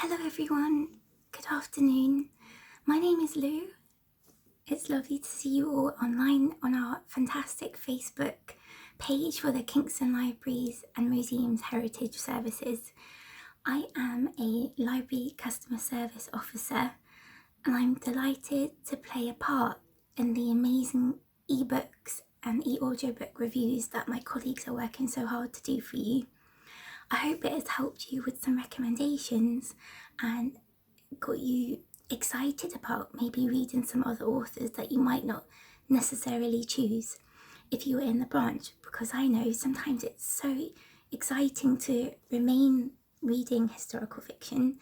Hello everyone, good afternoon. My name is Lou. It's lovely to see you all online on our fantastic Facebook page for the Kingston Libraries and Museums Heritage Services. I am a library customer service officer and I'm delighted to play a part in the amazing ebooks and e-audiobook reviews that my colleagues are working so hard to do for you. I hope it has helped you with some recommendations and got you excited about maybe reading some other authors that you might not necessarily choose if you were in the branch, because I know sometimes it's so exciting to remain reading historical fiction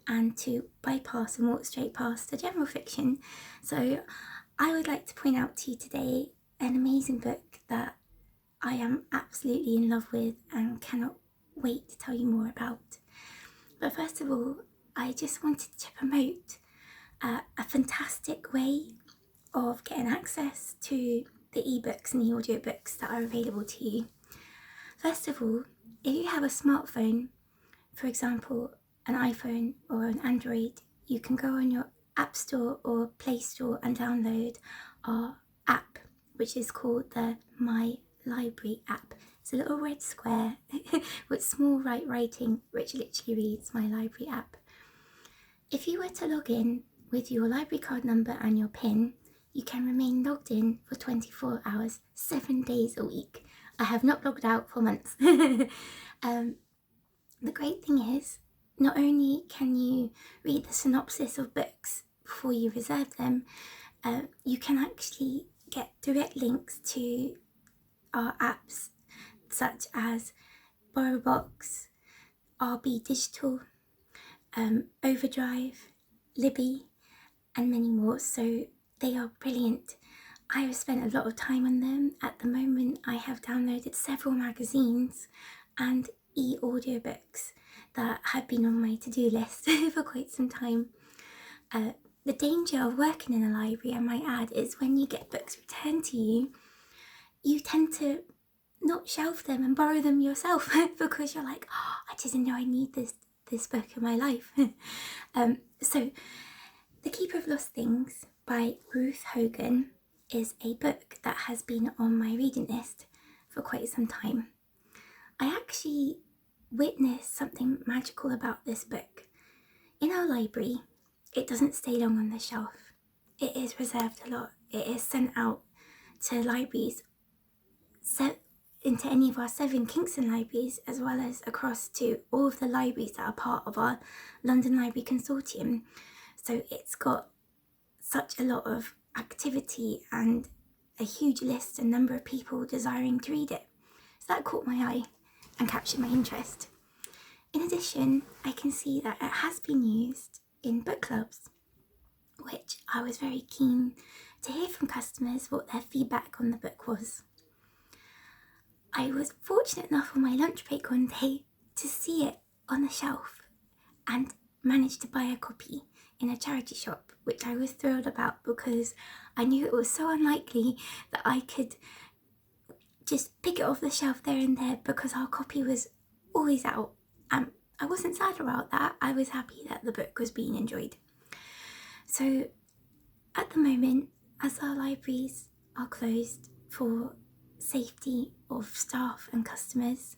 and to bypass and walk straight past the general fiction. So I would like to point out to you today an amazing book that I am absolutely in love with and cannot wait to tell you more about. But first of all, I just wanted to promote a fantastic way of getting access to the ebooks and the audiobooks that are available to you. First of all, if you have a smartphone, for example, an iPhone or an Android, you can go on your App Store or Play Store and download our app, which is called the My Library app. It's a little red square with small white writing which literally reads My Library app. If you were to log in with your library card number and your PIN, you can remain logged in for 24 hours, 7 days a week. I have not logged out for months. The great thing is, not only can you read the synopsis of books before you reserve them, you can actually get direct links to our apps such as BorrowBox, RBDigital, Overdrive, Libby, and many more. So they are brilliant. I have spent a lot of time on them. At the moment, I have downloaded several magazines and e-audiobooks that have been on my to-do list for quite some time. The danger of working in a library, I might add, is when you get books returned to you, you tend to not shelf them and borrow them yourself because you're like, oh, I didn't know I need this book in my life. So The Keeper of Lost Things by Ruth Hogan is a book that has been on my reading list for quite some time. I actually witnessed something magical about this book. In our library, it doesn't stay long on the shelf. It is reserved a lot. It is sent out to libraries, into any of our 7 Kingston libraries, as well as across to all of the libraries that are part of our London Library Consortium. So it's got such a lot of activity and a huge list and number of people desiring to read it. So that caught my eye and captured my interest. In addition, I can see that it has been used in book clubs, which I was very keen to hear from customers what their feedback on the book was. I was fortunate enough on my lunch break one day to see it on the shelf and managed to buy a copy in a charity shop, which I was thrilled about because I knew it was so unlikely that I could just pick it off the shelf there and there because our copy was always out. I wasn't sad about that. I was happy that the book was being enjoyed. So at the moment, as our libraries are closed for safety of staff and customers,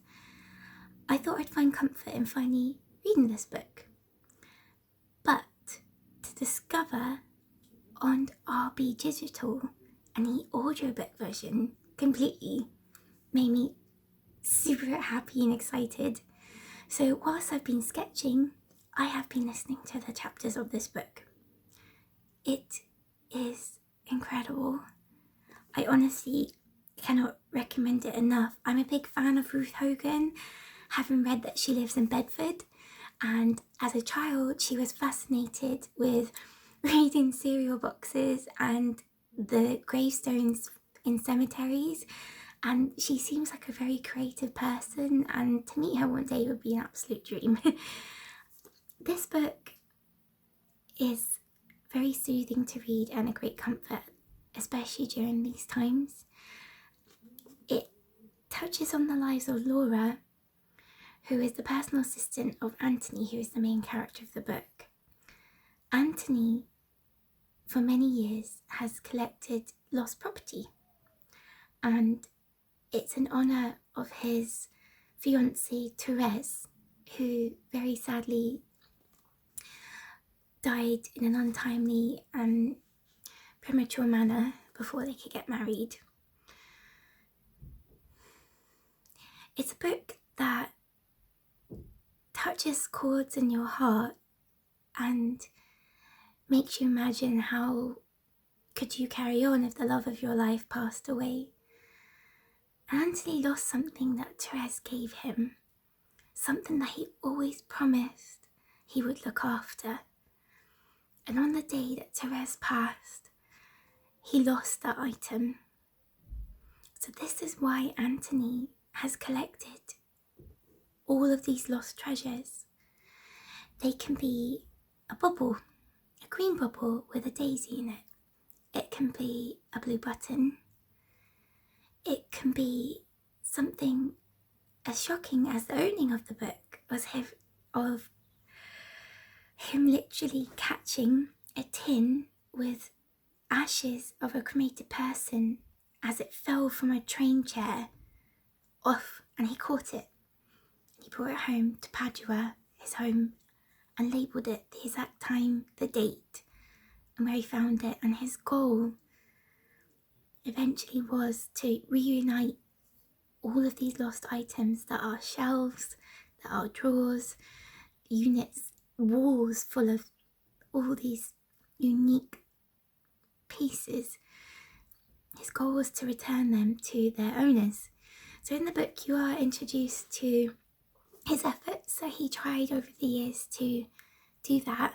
I thought I'd find comfort in finally reading this book. But to discover on RBDigital and the audiobook version completely made me super happy and excited. So whilst I've been sketching, I have been listening to the chapters of this book. It is incredible. I honestly cannot recommend it enough. I'm a big fan of Ruth Hogan, having read that she lives in Bedford, and as a child she was fascinated with reading cereal boxes and the gravestones in cemeteries, and she seems like a very creative person, and to meet her one day would be an absolute dream. This book is very soothing to read and a great comfort, especially during these times. It touches on the lives of Laura, who is the personal assistant of Anthony, who is the main character of the book. Anthony, for many years, has collected lost property, and it's in honour of his fiancée Therese, who very sadly died in an untimely and premature manner before they could get married. It's a book that touches chords in your heart and makes you imagine how could you carry on if the love of your life passed away. Anthony lost something that Therese gave him, something that he always promised he would look after. And on the day that Therese passed, he lost that item. So this is why Anthony has collected all of these lost treasures. They can be a bubble, a green bubble with a daisy in it. It can be a blue button. It can be something as shocking as the opening of the book of him literally catching a tin with ashes of a cremated person as it fell from a train chair off, and he caught it. He brought it home to Padua, his home, and labelled it the exact time, the date, and where he found it. And his goal eventually was to reunite all of these lost items that are shelves, that are drawers, units, walls full of all these unique pieces. His goal was to return them to their owners. So in the book you are introduced to his efforts that he tried over the years to do that,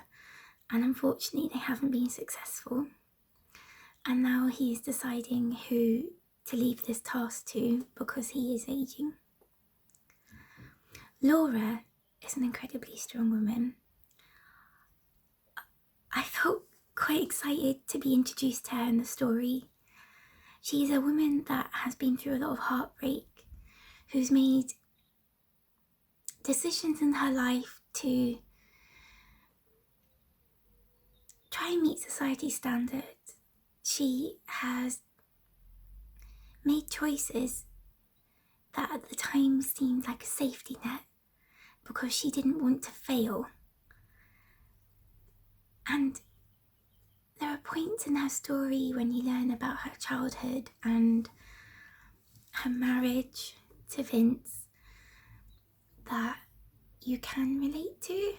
and unfortunately they haven't been successful. And now he is deciding who to leave this task to because he is aging. Laura is an incredibly strong woman. I felt quite excited to be introduced to her in the story. She's a woman that has been through a lot of heartbreak, who's made decisions in her life to try and meet society's standards. She has made choices that at the time seemed like a safety net because she didn't want to fail. And there are points in her story when you learn about her childhood and her marriage to Vince that you can relate to.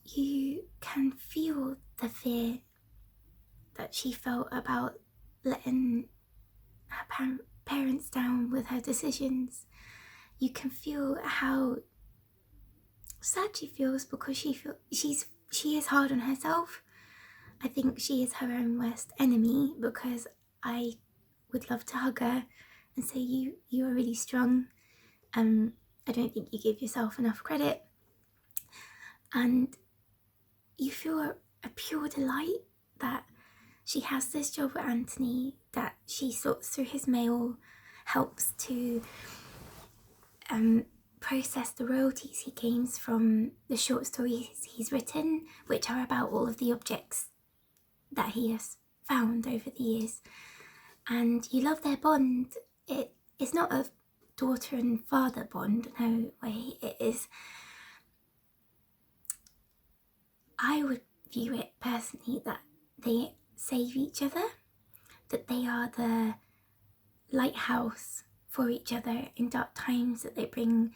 You can feel the fear that she felt about letting her parents down with her decisions. You can feel how sad she feels because she is hard on herself. I think she is her own worst enemy because I would love to hug her and say you are really strong. I don't think you give yourself enough credit. And you feel a pure delight that she has this job with Anthony, that she sorts through his mail, helps to process the royalties he gains from the short stories he's written, which are about all of the objects that he has found over the years. And you love their bond. It is not a daughter and father bond, no way. It is, I would view it personally that they save each other, that they are the lighthouse for each other in dark times, that they bring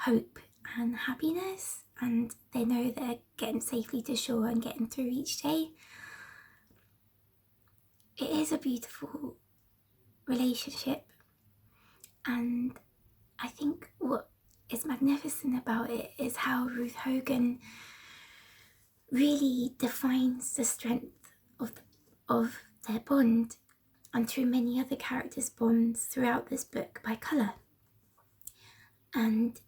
hope and happiness, and they know they're getting safely to shore and getting through each day. It is a beautiful relationship, and I think what is magnificent about it is how Ruth Hogan really defines the strength of their bond, and through many other characters' bonds throughout this book, by colour. And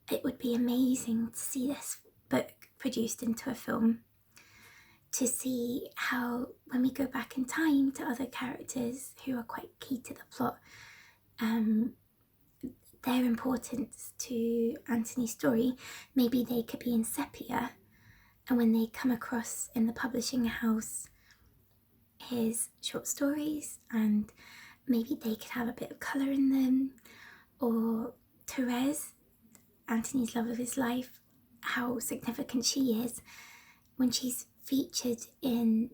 it would be amazing to see this book produced into a film, to see how, when we go back in time to other characters who are quite key to the plot, their importance to Anthony's story. Maybe they could be in sepia, and when they come across in the publishing house his short stories, and maybe they could have a bit of colour in them. Or Therese, Anthony's love of his life, how significant she is when she's featured in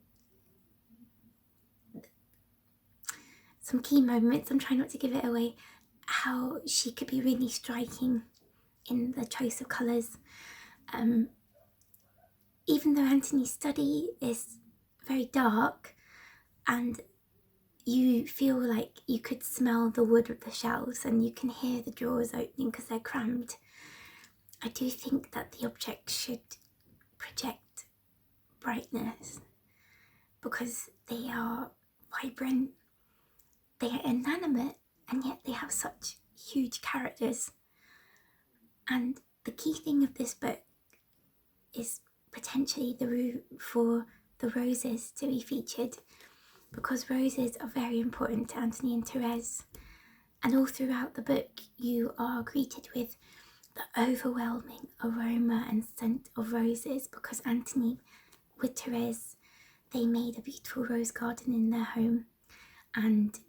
some key moments. I'm trying not to give it away, how she could be really striking in the choice of colours. Even though Anthony's study is very dark and you feel like you could smell the wood of the shelves and you can hear the drawers opening because they're crammed, I do think that the object should project brightness because they are vibrant, they are inanimate, and yet they have such huge characters. And the key thing of this book is potentially the route for the roses to be featured, because roses are very important to Anthony and Therese. And all throughout the book you are greeted with the overwhelming aroma and scent of roses, because Anthony with Therese, they made a beautiful rose garden in their home. And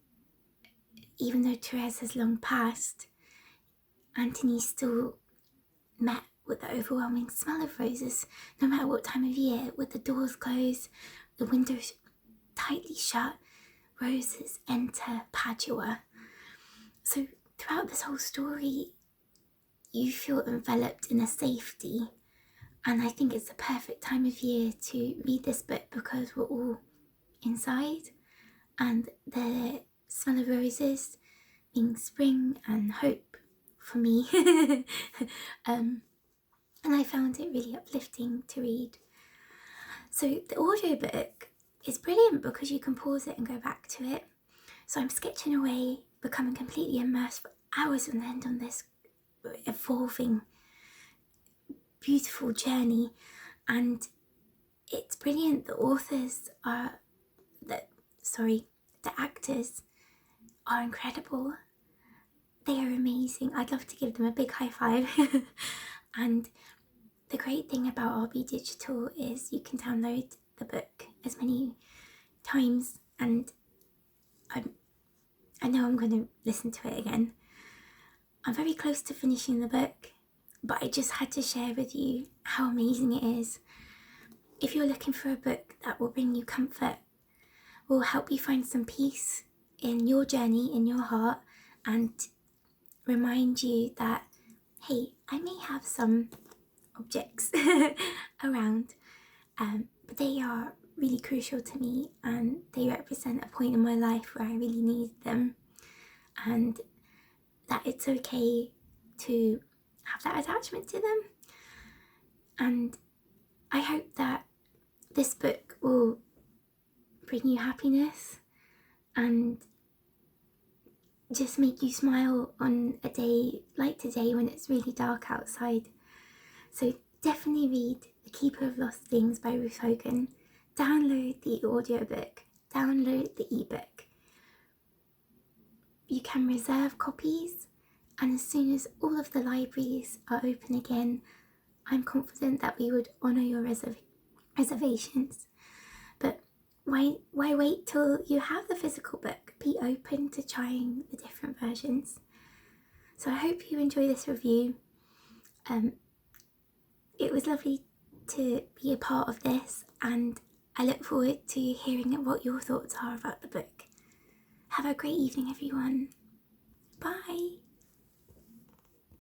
even though Therese has long passed, Anthony still met with the overwhelming smell of roses, no matter what time of year, with the doors closed, the windows tightly shut, roses enter Padua. So throughout this whole story, you feel enveloped in a safety, and I think it's the perfect time of year to read this book because we're all inside, and the smell of roses being spring and hope for me. And I found it really uplifting to read. So the audiobook is brilliant because you can pause it and go back to it. So I'm sketching away, becoming completely immersed for hours on end on this evolving, beautiful journey. And it's brilliant. The actors are incredible. They are amazing. I'd love to give them a big high five. And the great thing about RBDigital is you can download the book as many times, and I know I'm going to listen to it again. I'm very close to finishing the book, but I just had to share with you how amazing it is. If you're looking for a book that will bring you comfort, will help you find some peace in your journey, in your heart, and remind you that, hey, I may have some objects around, but they are really crucial to me, and they represent a point in my life where I really need them, and that it's okay to have that attachment to them. And I hope that this book will bring you happiness and just make you smile on a day like today when it's really dark outside. So definitely read The Keeper of Lost Things by Ruth Hogan. Download the audiobook, download the ebook. You can reserve copies, and as soon as all of the libraries are open again, I'm confident that we would honour your reservations. But why wait till you have the physical book? Be open to trying the different versions. So I hope you enjoy this review. It was lovely to be a part of this, and I look forward to hearing what your thoughts are about the book. Have a great evening, everyone. Bye.